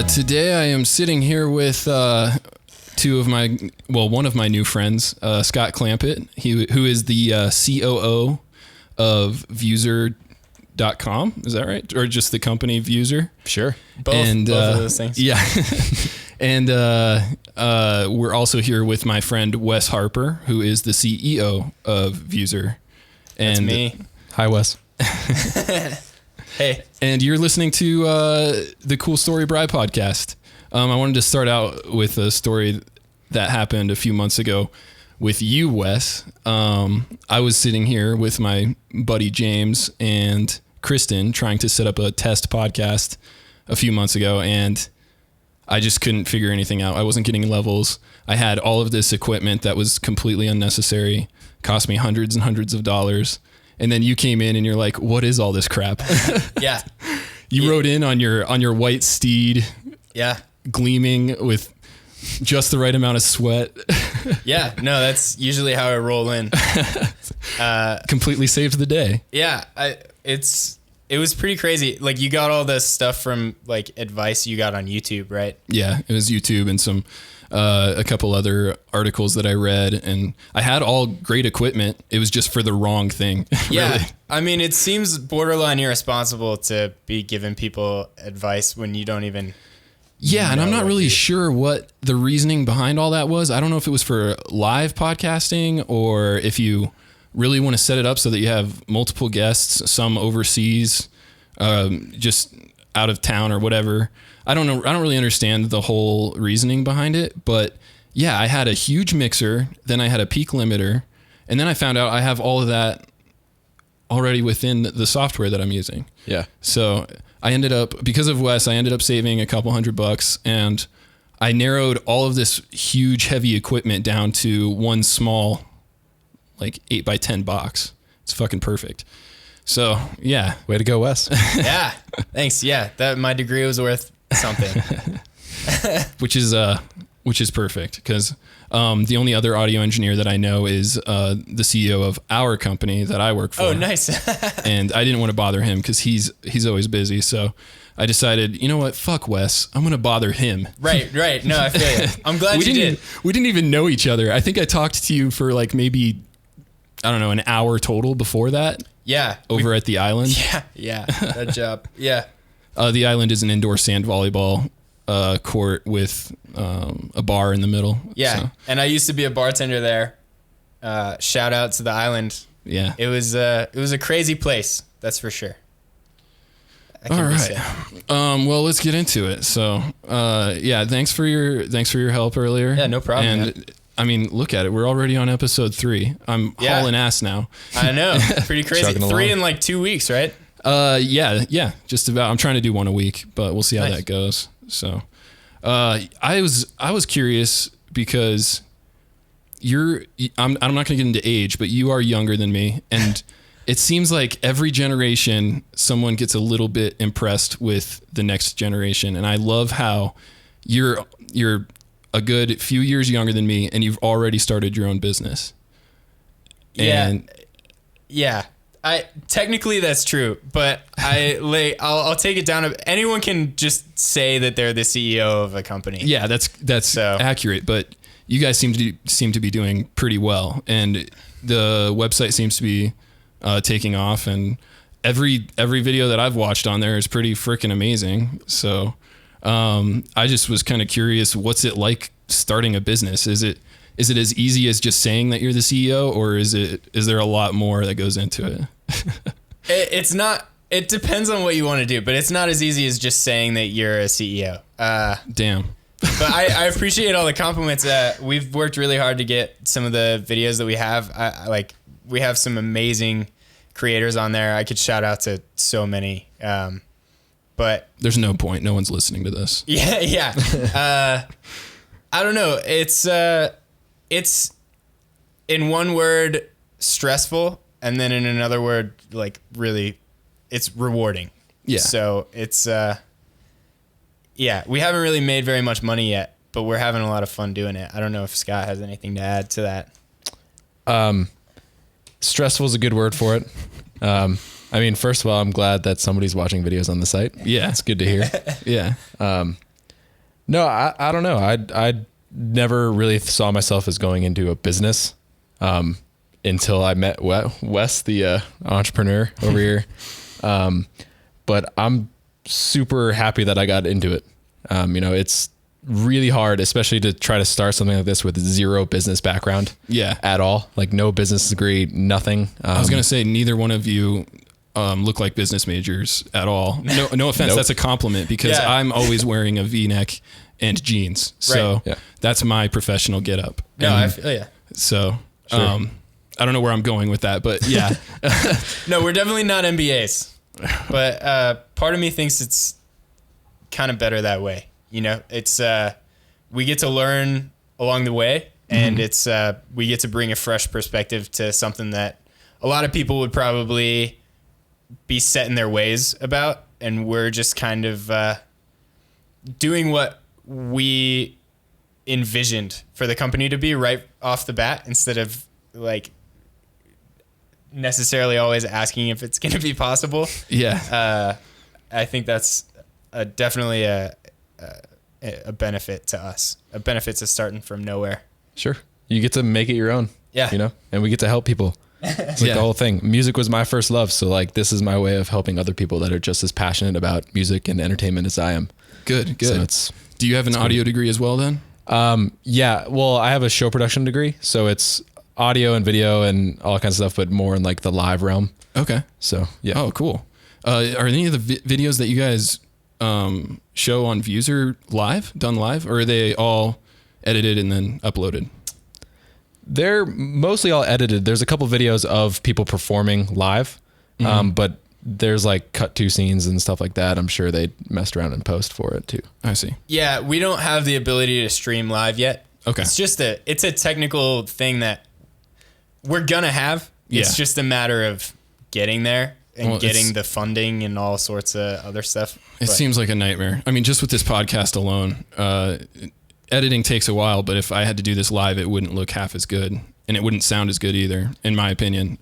Today I am sitting here with one of my new friends, Scott Clampett, who is the COO of Viewzr.com. Is that right? Or just the company Viewzr? Sure. Both of those things. Yeah. And we're also here with my friend Wes Harper, who is the CEO of Viewzr. That's me. Hi, Wes. Hey. And you're listening to the Cool Story Bry Podcast. I wanted to start out with a story that happened a few months ago with you, Wes. I was sitting here with my buddy James and Kristen trying to set up a test podcast a few months ago, and I just couldn't figure anything out. I wasn't getting levels. I had all of this equipment that was completely unnecessary, cost me hundreds and hundreds of dollars. And then you came in and you're like, what is all this crap? Yeah. You rode in on your white steed. Yeah. Gleaming with just the right amount of sweat. Yeah. No, that's usually how I roll in. Completely saved the day. Yeah. It was pretty crazy. Like, you got all this stuff from like advice you got on YouTube, right? Yeah. It was YouTube and some a couple other articles that I read, and I had all great equipment. It was just for the wrong thing. Yeah. Really. I mean, it seems borderline irresponsible to be giving people advice when you don't even. Yeah. And I'm not really sure what the reasoning behind all that was. I don't know if it was for live podcasting or if you really want to set it up so that you have multiple guests, some overseas, just out of town or whatever. I don't know. I don't really understand the whole reasoning behind it, but yeah, I had a huge mixer, then I had a peak limiter, and then I found out I have all of that already within the software that I'm using. Yeah. So I ended up, because of Wes, I ended up saving a couple $100, and I narrowed all of this huge, heavy equipment down to one small, like 8x10 box. It's fucking perfect. So yeah. Way to go, Wes. Yeah. Thanks. Yeah. That my degree was worth something. which is perfect, because the only other audio engineer that I know is the CEO of our company that I work for. Oh, nice. And I didn't want to bother him because he's always busy. So I decided, you know what? Fuck Wes. I'm going to bother him. Right. No, I feel you. I'm glad you did. We didn't even know each other. I think I talked to you for like maybe, I don't know, an hour total before that. Yeah. Over at the island. Yeah. That job. Yeah. The island is an indoor sand volleyball court with a bar in the middle. Yeah. So. And I used to be a bartender there. Shout out to the island. Yeah. It was a crazy place. That's for sure. All right. Well, let's get into it. So, yeah, thanks for your help earlier. Yeah, no problem. And man. I mean, look at it. We're already on episode 3. I'm hauling ass now. I know. Pretty crazy. 3 in like 2 weeks, right? Yeah, just about. I'm trying to do one a week, but we'll see how that goes. So, I was curious because I'm not going to get into age, but you are younger than me, and it seems like every generation someone gets a little bit impressed with the next generation, and I love how you're a good few years younger than me, and you've already started your own business. And yeah. Technically that's true, but I'll take it down. Anyone can just say that they're the CEO of a company. Yeah, that's accurate, but you guys seem to be doing pretty well, and the website seems to be taking off, and every video that I've watched on there is pretty freaking amazing. So I just was kind of curious, what's it like starting a business? Is it as easy as just saying that you're the CEO, or is there a lot more that goes into it? It's not. It depends on what you want to do, but it's not as easy as just saying that you're a CEO. Damn. But I appreciate all the compliments. We've worked really hard to get some of the videos that we have. We have some amazing creators on there. I could shout out to so many. But there's no point. No one's listening to this. Yeah. I don't know. It's in one word stressful, and then in another word, like, really, it's rewarding. Yeah. So it's we haven't really made very much money yet, but we're having a lot of fun doing it. I don't know if Scott has anything to add to that. Stressful is a good word for it. I mean, first of all, I'm glad that somebody's watching videos on the site. Yeah. It's good to hear. Yeah. No, I don't know. I never really saw myself as going into a business until I met Wes, the entrepreneur over here. But I'm super happy that I got into it. It's really hard, especially to try to start something like this with zero business background. Yeah. At all. Like no business degree, nothing. I was going to say neither one of you look like business majors at all. No offense. Nope. That's a compliment because I'm always wearing a V-neck and jeans. So that's my professional getup. No, I feel So, Sure. I don't know where I'm going with that, but yeah. No, we're definitely not MBAs, but part of me thinks it's kind of better that way. It's we get to learn along the way, and it's we get to bring a fresh perspective to something that a lot of people would probably be set in their ways about, and we're just kind of doing what we envisioned for the company to be right off the bat, instead of like necessarily always asking if it's going to be possible. Yeah. I think that's definitely a benefit to us, a benefit to starting from nowhere. Sure. You get to make it your own. Yeah. And we get to help people. It's like the whole thing. Music was my first love. So like, this is my way of helping other people that are just as passionate about music and entertainment as I am. Good. So do you have an audio degree as well then? Yeah. Well, I have a show production degree, so it's audio and video and all kinds of stuff, but more in like the live realm. Okay. So yeah. Oh, cool. Are any of the videos that you guys show on Viewzr done live, or are they all edited and then uploaded? They're mostly all edited. There's a couple videos of people performing live, but there's like cut to scenes and stuff like that. I'm sure they messed around in post for it too. I see. Yeah, we don't have the ability to stream live yet. Okay. It's a technical thing that we're gonna have. It's just a matter of getting there and getting the funding and all sorts of other stuff. It seems like a nightmare. I mean, just with this podcast alone, editing takes a while, but if I had to do this live, it wouldn't look half as good, and it wouldn't sound as good either, in my opinion.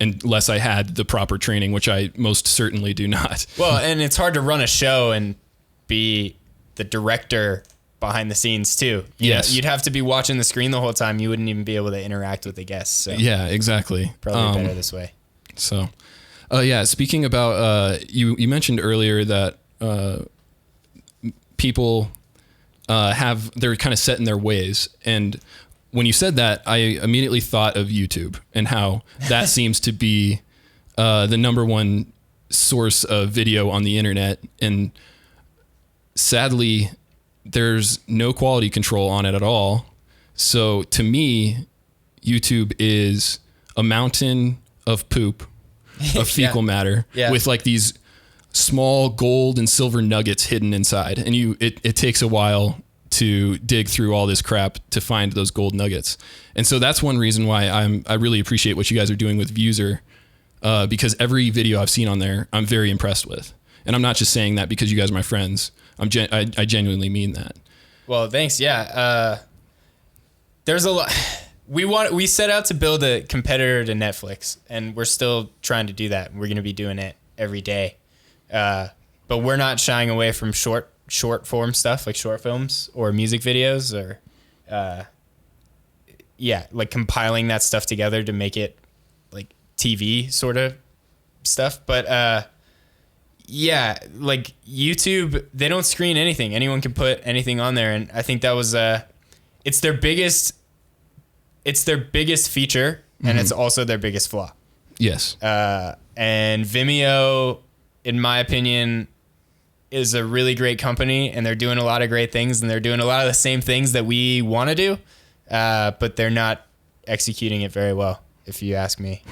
Unless I had the proper training, which I most certainly do not. Well, and it's hard to run a show and be the director behind the scenes too. Yes. You'd have to be watching the screen the whole time. You wouldn't even be able to interact with the guests. So Yeah, exactly. probably better this way. So, speaking about, you mentioned earlier that people they're kind of set in their ways. And when you said that, I immediately thought of YouTube and how that seems to be the number one source of video on the internet. And sadly, there's no quality control on it at all. So to me, YouTube is a mountain of poop, of fecal matter, with like these small gold and silver nuggets hidden inside. And it takes a while to dig through all this crap to find those gold nuggets. And so that's one reason why I really appreciate what you guys are doing with Viewzr, because every video I've seen on there, I'm very impressed with. And I'm not just saying that because you guys are my friends. I genuinely mean that. Well, thanks. Yeah. There's a lot. We set out to build a competitor to Netflix, and we're still trying to do that. We're going to be doing it every day. But we're not shying away from short form stuff like short films or music videos or, like compiling that stuff together to make it like TV sort of stuff. But, like YouTube, they don't screen anything. Anyone can put anything on there. And I think that was, it's their biggest feature, and it's also their biggest flaw. Yes. And Vimeo, in my opinion, is a really great company, and they're doing a lot of great things, and they're doing a lot of the same things that we want to do, but they're not executing it very well, if you ask me.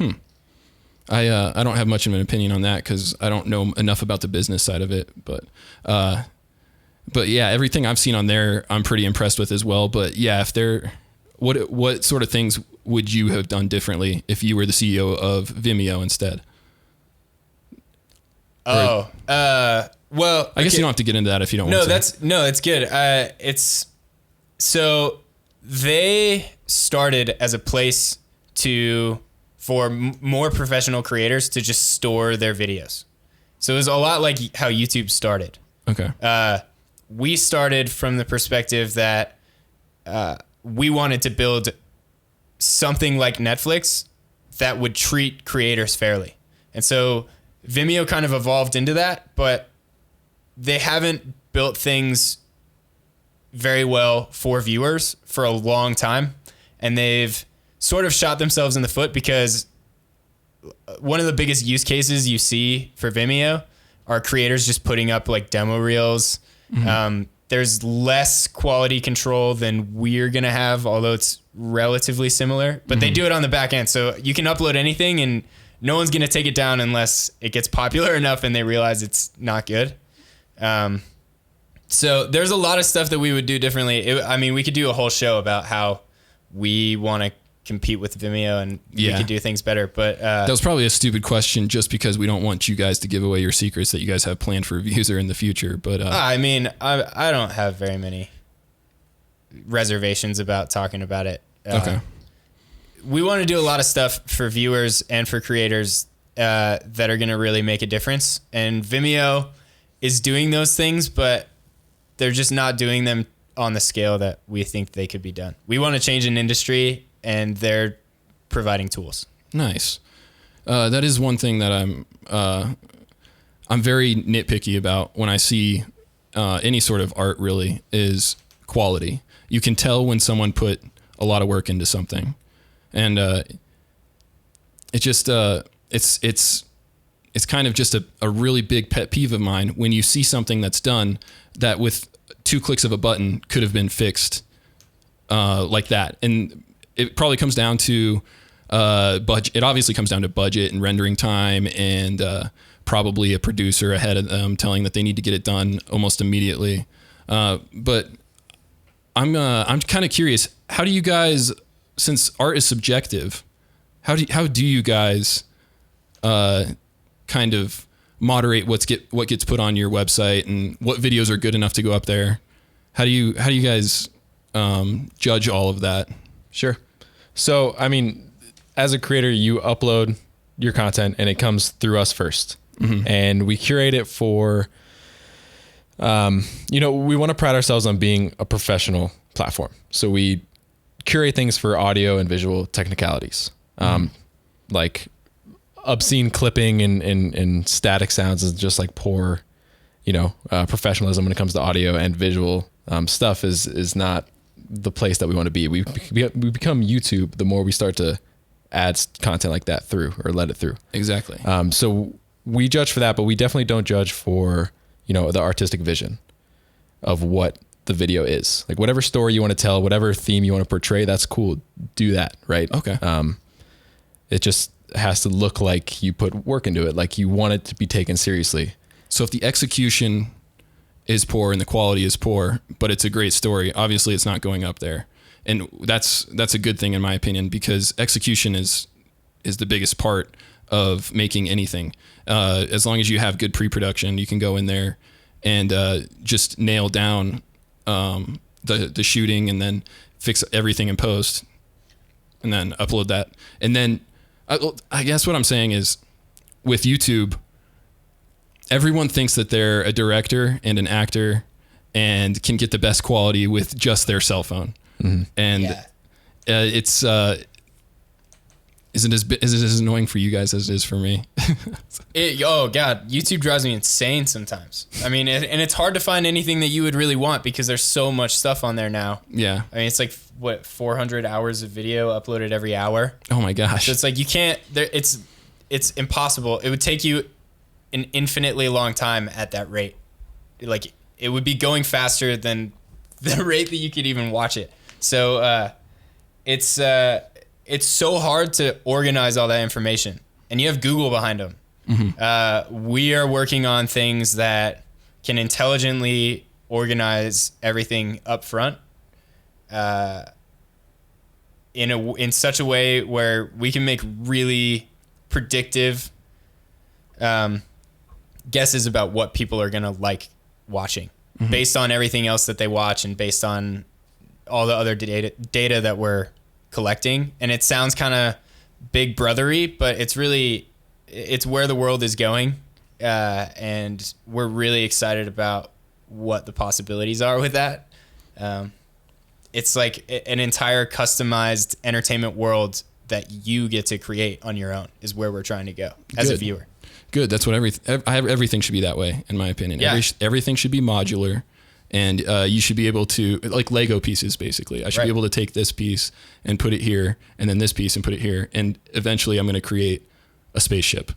I don't have much of an opinion on that because I don't know enough about the business side of it, but yeah, everything I've seen on there, I'm pretty impressed with as well. But yeah, what sort of things would you have done differently if you were the CEO of Vimeo instead? Well, I guess you don't have to get into that if you don't want to. It's good. So they started as a place for more professional creators to just store their videos. So it was a lot like how YouTube started. Okay. we started from the perspective that we wanted to build something like Netflix that would treat creators fairly. And so Vimeo kind of evolved into that, but they haven't built things very well for viewers for a long time. And they've sort of shot themselves in the foot because one of the biggest use cases you see for Vimeo are creators just putting up like demo reels. Mm-hmm. There's less quality control than we're going to have, although it's relatively similar, but they do it on the back end. So you can upload anything and no one's going to take it down unless it gets popular enough and they realize it's not good. So there's a lot of stuff that we would do differently. We could do a whole show about how we want to compete with Vimeo and we could do things better. But that was probably a stupid question just because we don't want you guys to give away your secrets that you guys have planned for Viewzr in the future. But I don't have very many reservations about talking about it. Okay. We want to do a lot of stuff for viewers and for creators that are going to really make a difference. And Vimeo is doing those things, but they're just not doing them on the scale that we think they could be done. We want to change an industry, and they're providing tools. Nice. That is one thing that I'm very nitpicky about when I see any sort of art. Really, is quality. You can tell when someone put a lot of work into something, and it just it's kind of just a really big pet peeve of mine when you see something that's done that with 2 clicks of a button could have been fixed like that. And it probably comes down to budget. It obviously comes down to budget and rendering time and probably a producer ahead of them telling that they need to get it done almost immediately. But I'm kind of curious, how do you guys, since art is subjective, how do you guys kind of moderate what gets put on your website and what videos are good enough to go up there? How do you guys judge all of that? Sure. So, as a creator, you upload your content and it comes through us first. Mm-hmm. And we curate it for, we want to pride ourselves on being a professional platform. So we curate things for audio and visual technicalities. Like obscene clipping and static sounds is just like poor, professionalism when it comes to audio and visual stuff is not the place that we want to be. We become YouTube the more we start to add content like that through or let it through. Exactly. So we judge for that, but we definitely don't judge for, the artistic vision of what the video is. Like whatever story you want to tell, whatever theme you want to portray, that's cool. Do that. Right. Okay. It just has to look like you put work into it. Like you want it to be taken seriously. So if the execution is poor and the quality is poor, but it's a great story, obviously it's not going up there. And that's a good thing in my opinion, because execution is the biggest part of making anything. As long as you have good pre-production, you can go in there and just nail down the shooting and then fix everything in post and then upload that. And then I guess what I'm saying is with YouTube, everyone thinks that they're a director and an actor and can get the best quality with just their cell phone. Mm-hmm. And it's is it as annoying for you guys as it is for me? Oh God, YouTube drives me insane sometimes. And it's hard to find anything that you would really want because there's so much stuff on there now. Yeah. It's like 400 hours of video uploaded every hour. Oh my gosh. So it's like you can't. It's impossible. It would take you an infinitely long time at that rate. Like it would be going faster than the rate that you could even watch it. So it's so hard to organize all that information, and you have Google behind them. Mm-hmm. We are working on things that can intelligently organize everything up front in such a way where we can make really predictive guesses about what people are going to like watching, mm-hmm. based on everything else that they watch and based on all the other data that we're collecting. And it sounds kind of big brothery, but it's where the world is going. And we're really excited about what the possibilities are with that. It's like an entire customized entertainment world that you get to create on your own is where we're trying to go as a viewer. Good. That's what everything should be that way, in my opinion. Yeah. Everything should be modular, and you should be able to, like Lego pieces, basically. I should be able to take this piece and put it here, and then this piece and put it here, and eventually I'm going to create a spaceship,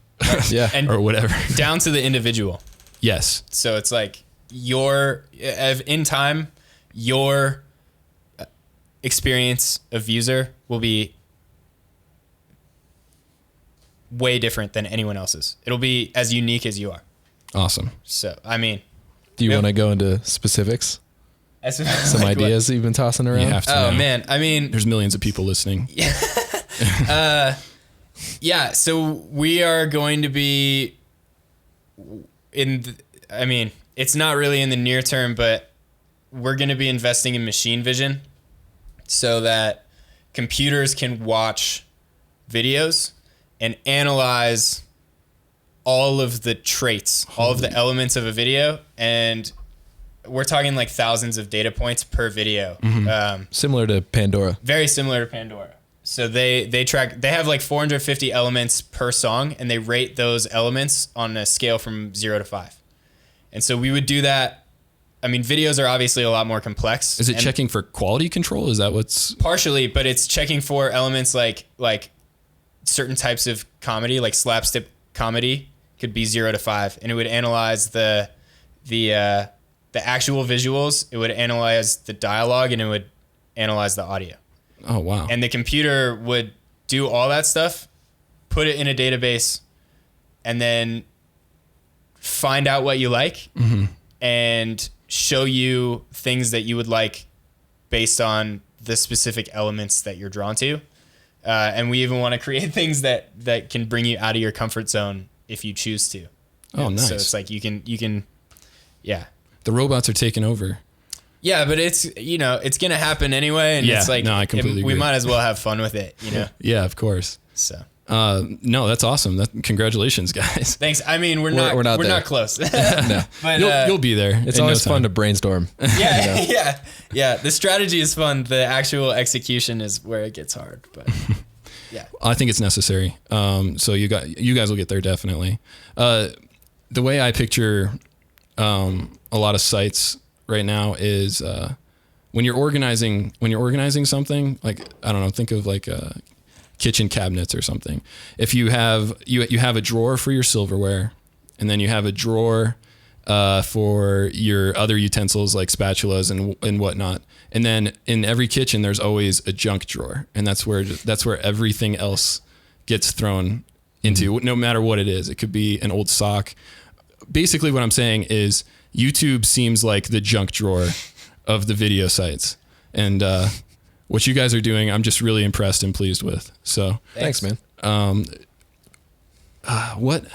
And or whatever, down to the individual. Yes. So it's like in time, your experience of Viewzr will be way different than anyone else's. It'll be as unique as you are. Awesome. So, I mean, Do you want to go into specifics? Some ideas that you've been tossing around? You have to. Oh now. man, I mean, There's millions of people listening. yeah. So we are going to be it's not really in the near term, but we're going to be investing in machine vision so that computers can watch videos and analyze all of the traits, all of the elements of a video. And we're talking like thousands of data points per video. Similar to Pandora. Very similar to Pandora. So they have like 450 elements per song, and they rate those elements on a scale from 0 to 5. And so we would do that. I mean, videos are obviously a lot more complex. Is it checking for quality control? Is that what's... Partially, but it's checking for elements like certain types of comedy, like slapstick comedy could be 0 to 5, and it would analyze the actual visuals. It would analyze the dialogue, and it would analyze the audio. Oh, wow. And the computer would do all that stuff, put it in a database, and then find out what you like and show you things that you would like based on the specific elements that you're drawn to. And we even want to create things that can bring you out of your comfort zone if you choose to. Oh, nice. So it's like you can, yeah. The robots are taking over. Yeah, but it's going to happen anyway. And it's like, no, I completely we agree. might as well have fun with it, Yeah, of course. So. No, that's awesome. Congratulations, guys. Thanks. I mean, we're not close. No. But You'll be there. It's always fun to brainstorm. Yeah. The strategy is fun. The actual execution is where it gets hard. But yeah, I think it's necessary. So you guys will get there definitely. The way I picture a lot of sites right now is when you're organizing something, like, I don't know, think of like kitchen cabinets or something. If you have a drawer for your silverware, and then you have a drawer for your other utensils like spatulas and whatnot, and then in every kitchen there's always a junk drawer, and that's where everything else gets thrown into, no matter what it is. It could be an old sock. Basically what I'm saying is YouTube seems like the junk drawer of the video sites, and what you guys are doing, I'm just really impressed and pleased with. So Thanks, man. What?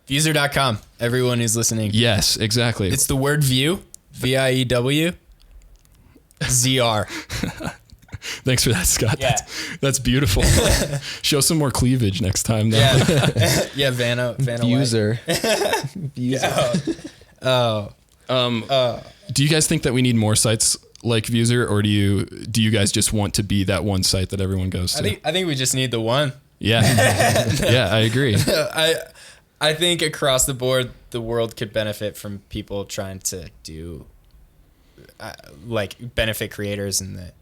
Viewzr.com. Everyone who's listening. Yes, exactly. It's the word view, VIEW, ZR. Thanks for that, Scott. Yeah. That's beautiful. Show some more cleavage next time, though. Yeah, yeah, Vanna Viewzr. White. Do you guys think that we need more sites like Viewzr, or do you guys just want to be that one site that everyone goes to? I think we just need the one. Yeah. Yeah, I agree. I think across the board, the world could benefit from people trying to do benefit creators and the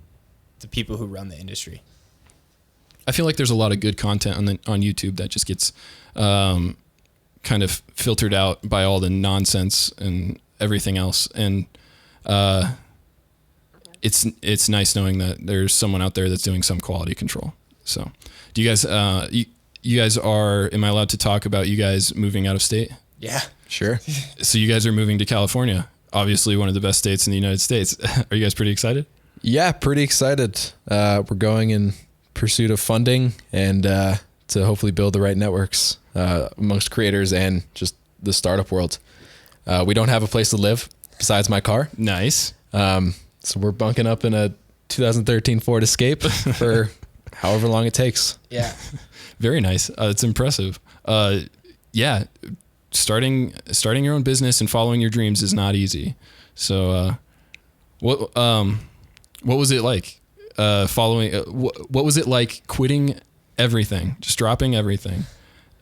people who run the industry. I feel like there's a lot of good content on YouTube that just gets kind of filtered out by all the nonsense and everything else. And it's nice knowing that there's someone out there that's doing some quality control. So do you guys, you guys are, am I allowed to talk about you guys moving out of state? Yeah. Sure. So you guys are moving to California, obviously one of the best states in the United States. Are you guys pretty excited? Yeah, pretty excited. We're going in pursuit of funding and to hopefully build the right networks amongst creators and just the startup world. We don't have a place to live besides my car. Nice. So we're bunking up in a 2013 Ford Escape for however long it takes. Yeah. Very nice. It's impressive. Yeah. starting your own business and following your dreams is not easy. So, what was it like what was it like quitting everything, just dropping everything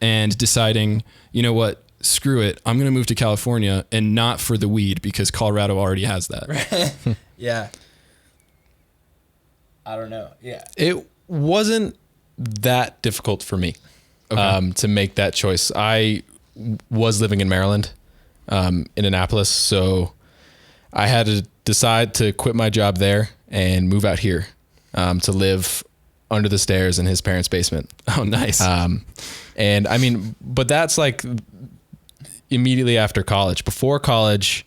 and deciding, you know what, screw it, I'm going to move to California, and not for the weed, because Colorado already has that. Yeah. I don't know. Yeah. It wasn't that difficult for me to make that choice. I was living in Maryland, in Annapolis. So I had to decide to quit my job there and move out here, to live under the stairs in his parents' basement. Oh, nice. And I mean, but that's like immediately after college. Before college,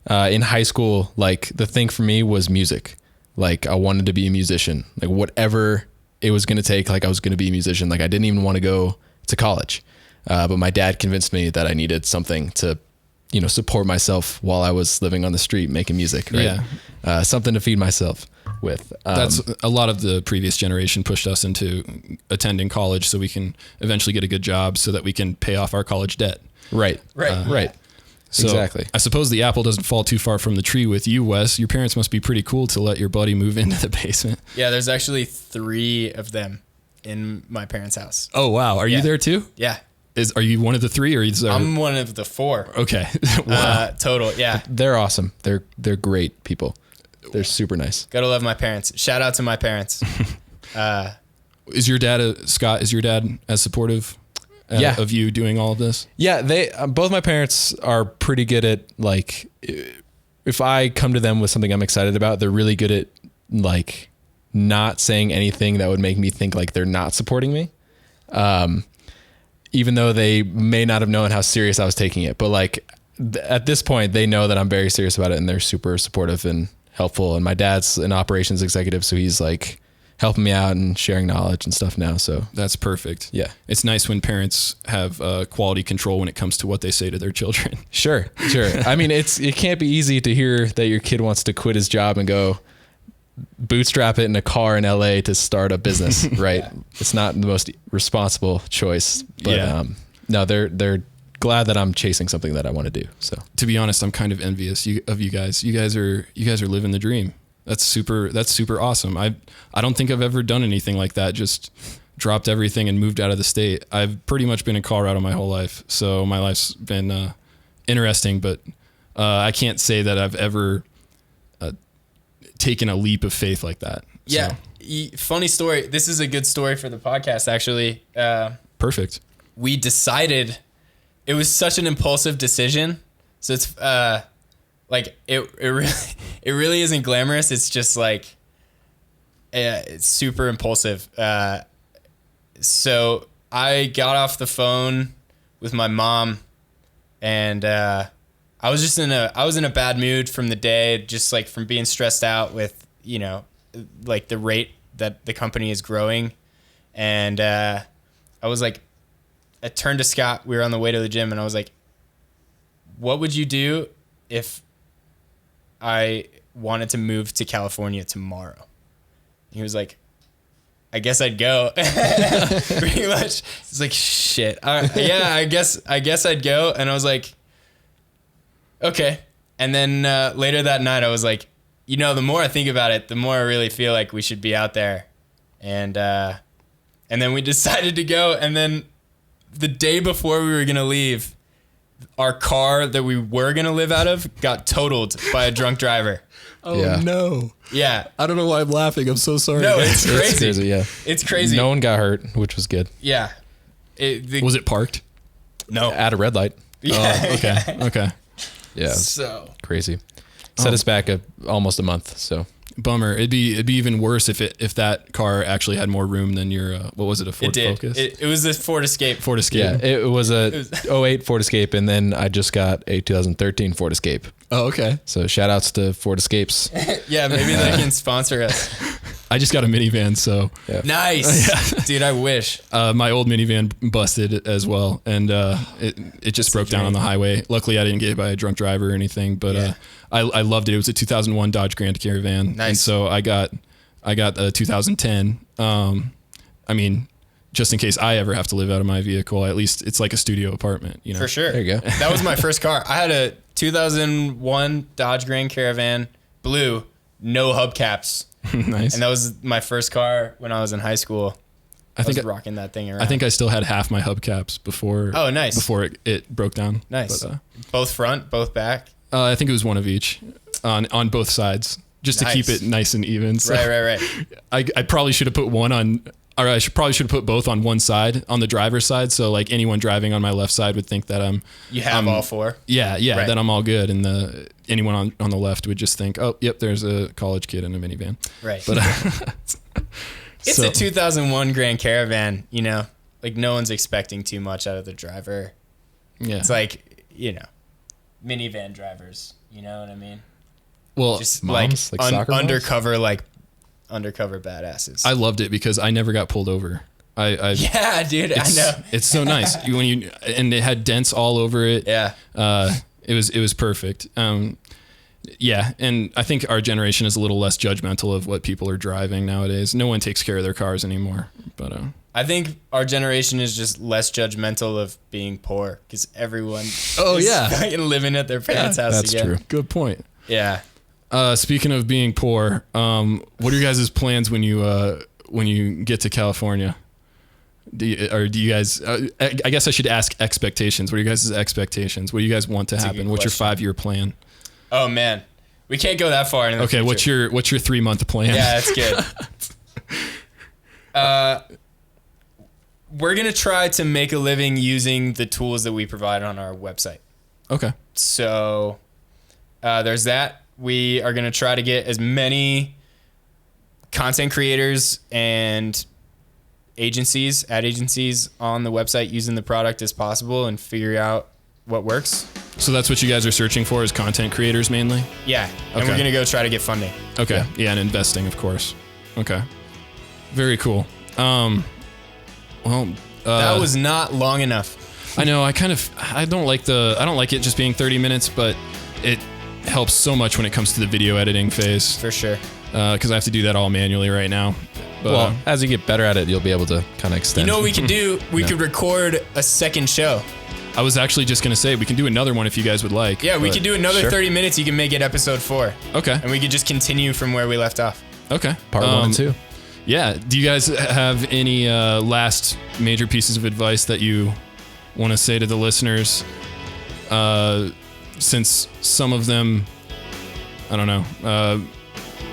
in high school, like the thing for me was music. Like I wanted to be a musician, like whatever it was going to take, like I was going to be a musician. Like I didn't even want to go to college. But my dad convinced me that I needed something to, you know, support myself while I was living on the street making music. Right? Yeah. Something to feed myself with. That's a lot of the previous generation pushed us into attending college so we can eventually get a good job so that we can pay off our college debt. Right. Right. So exactly. I suppose the apple doesn't fall too far from the tree with you, Wes. Your parents must be pretty cool to let your buddy move into the basement. Yeah, there's actually 3 of them in my parents' house. Oh, wow. Are you there too? Yeah. Are you one of the 3 or is there... I'm one of the 4. Okay. Wow. Total. Yeah. They're awesome. They're great people. They're super nice. Gotta love my parents. Shout out to my parents. Is your dad, Scott, is your dad as supportive of you doing all of this? Yeah, they both my parents are pretty good at, like, if I come to them with something I'm excited about, they're really good at like not saying anything that would make me think like they're not supporting me. Even though they may not have known how serious I was taking it, but like at this point they know that I'm very serious about it and they're super supportive and helpful. And my dad's an operations executive, so he's like helping me out and sharing knowledge and stuff now. So that's perfect. Yeah. It's nice when parents have quality control when it comes to what they say to their children. Sure. I mean, it can't be easy to hear that your kid wants to quit his job and go bootstrap it in a car in LA to start a business, right? Yeah. It's not the most responsible choice, but no, they're glad that I'm chasing something that I want to do. So to be honest, I'm kind of envious of you guys. You guys are living the dream. That's super awesome. I don't think I've ever done anything like that. Just dropped everything and moved out of the state. I've pretty much been in Colorado my whole life. So my life's been interesting, but I can't say that I've ever taken a leap of faith like that. Yeah. So. Funny story. This is a good story for the podcast, actually. Perfect. We decided, it was such an impulsive decision. So it's like it really isn't glamorous. It's just like it's super impulsive. So I got off the phone with my mom, and I was in a bad mood from the day, just like from being stressed out with, you know, like the rate that the company is growing. And I was like, I turned to Scott, we were on the way to the gym, and I was like, what would you do if I wanted to move to California tomorrow? And he was like, I guess I'd go. Pretty much. It's like, shit. Yeah, I guess I'd go. And I was like, okay. And then later that night, I was like, you know, the more I think about it, the more I really feel like we should be out there. And then we decided to go. And then the day before we were going to leave, our car that we were going to live out of got totaled by a drunk driver. Oh, yeah. No. Yeah. I don't know why I'm laughing. I'm so sorry. No, it's crazy. It's crazy, yeah. It's crazy. No one got hurt, which was good. Yeah. Was it parked? No. At a red light. Yeah. Oh, okay. Yeah. Okay. Yeah. So crazy. Set us back almost a month, so. Bummer. It'd be even worse if that car actually had more room than your what was it, a Ford Focus? It was this Ford Escape. Ford Escape. Yeah, it was a 08 Ford Escape, and then I just got a 2013 Ford Escape. Oh, okay. So shout outs to Ford Escapes. Yeah, maybe they can sponsor us. I just got a minivan, so yeah. Nice. Yeah. Dude, I wish. My old minivan busted as well, and it just broke down on the highway. Luckily, I didn't get hit by a drunk driver or anything, but I loved it. It was a 2001 Dodge Grand Caravan. Nice. And so I got a 2010. I mean, just in case I ever have to live out of my vehicle. At least it's like a studio apartment, you know. For sure. There you go. That was my first car. I had a 2001 Dodge Grand Caravan, blue, no hubcaps. Nice. And that was my first car when I was in high school. I was rocking that thing around. I think I still had half my hubcaps before. Oh, nice. Before it broke down. Nice. But, both front, both back. I think it was one of each on both sides, just to keep it nice and even. So Right. I probably should have put one on, or I probably should have put both on one side, on the driver's side. So like anyone driving on my left side would think that You have all four. Yeah, Right. then I'm all good, and anyone on the left would just think, oh, yep, there's a college kid in a minivan. Right. But it's a 2001 Grand Caravan, you know, like no one's expecting too much out of the driver. Yeah, It's like, you know, minivan drivers, you know what I mean? well, Just moms? Like soccer moms? undercover badasses. I loved it because I never got pulled over. Yeah, dude, I know. It's so nice and it had dents all over it. Yeah. It was perfect. Yeah, and I think our generation is a little less judgmental of what people are driving nowadays. No one takes care of their cars anymore. But I think our generation is just less judgmental of being poor because everyone is fucking living at their parents' house That's again. true. good point. Yeah. Speaking of being poor, what are your guys' plans when you get to California? Do you guys? I guess I should ask expectations. What are your guys' expectations? What do you guys want to happen? What's your 5-year plan? Oh man, we can't go that far in the future. What's your 3-month plan? Yeah, that's good. We're gonna try to make a living using the tools that we provide on our website. Okay. So there's that. We are gonna try to get as many content creators and ad agencies on the website using the product as possible and figure out what works. So that's what you guys are searching for, is content creators mainly? Yeah, and Okay. we're gonna go try to get funding. Okay. Yeah, and investing, of course. Okay. Very cool. Well, That was not long enough. I know. I don't like it just being 30 minutes, but it helps so much when it comes to the video editing phase. For sure. Because I have to do that all manually right now. But, Well, as you get better at it, you'll be able to kind of extend. You know what we could do? We could record a second show. I was actually just gonna say we can do another one if you guys would like. Yeah, we but- could do another Sure. 30 minutes. You can make it episode 4. Okay. And we could just continue from where we left off. Okay. Part 1 and 2. Yeah. Do you guys have any last major pieces of advice that you want to say to the listeners? Since some of them, I don't know.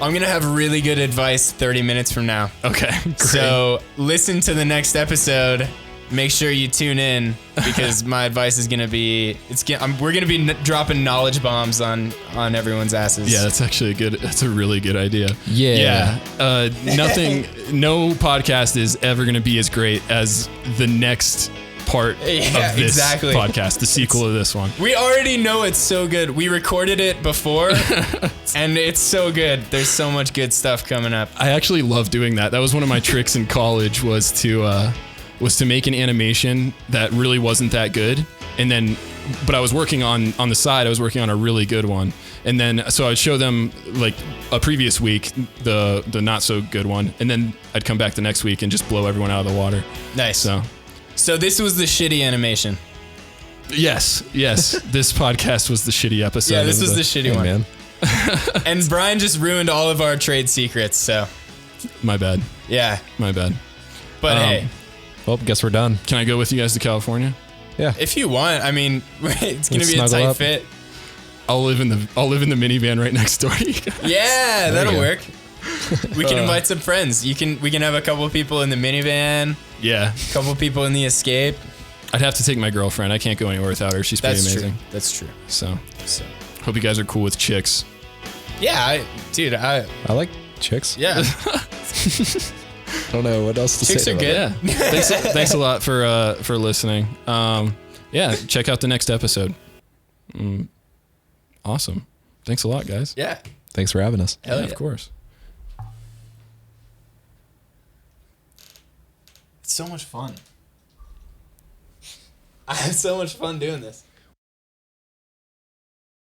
I'm going to have really good advice 30 minutes from now. Okay. Great. So listen to the next episode. Make sure you tune in because my advice is going to be, we're going to be dropping knowledge bombs on everyone's asses. Yeah, that's a really good idea. Yeah. No podcast is ever going to be as great as the next part of this podcast, the sequel of this one. We already know it's so good. We recorded it before and it's so good. There's so much good stuff coming up. I actually love doing that. That was one of my tricks in college was to make an animation that really wasn't that good. But I was working on the side, I was working on a really good one. And then, so I'd show them like a previous week, the not so good one. And then I'd come back the next week and just blow everyone out of the water. Nice. So this was the shitty animation. yes, this podcast was the shitty episode. Yeah, this was the shitty one. Man. And Bryan just ruined all of our trade secrets, so My bad. yeah. My bad. But hey, Well, guess we're done. Can I go with you guys to California? Yeah. if you want, I mean, it's gonna Let's be a snuggle tight up. fit. I'll live in the minivan right next door to you guys. Yeah, that'll you go. work. We can invite some friends. We can have a couple of people in the minivan, Yeah. a couple of people in the Escape. I'd have to take my girlfriend. I can't go anywhere without her. She's pretty That's amazing. true. That's true. So, So hope you guys are cool with chicks. yeah, I like chicks. yeah. I don't know what else to Chicks say. are about good. that. Yeah. Thanks a lot for listening. Yeah, check out the next episode. Awesome. Thanks a lot, guys. Yeah. Thanks for having us. Hell yeah. Of course. It's so much fun. I had so much fun doing this.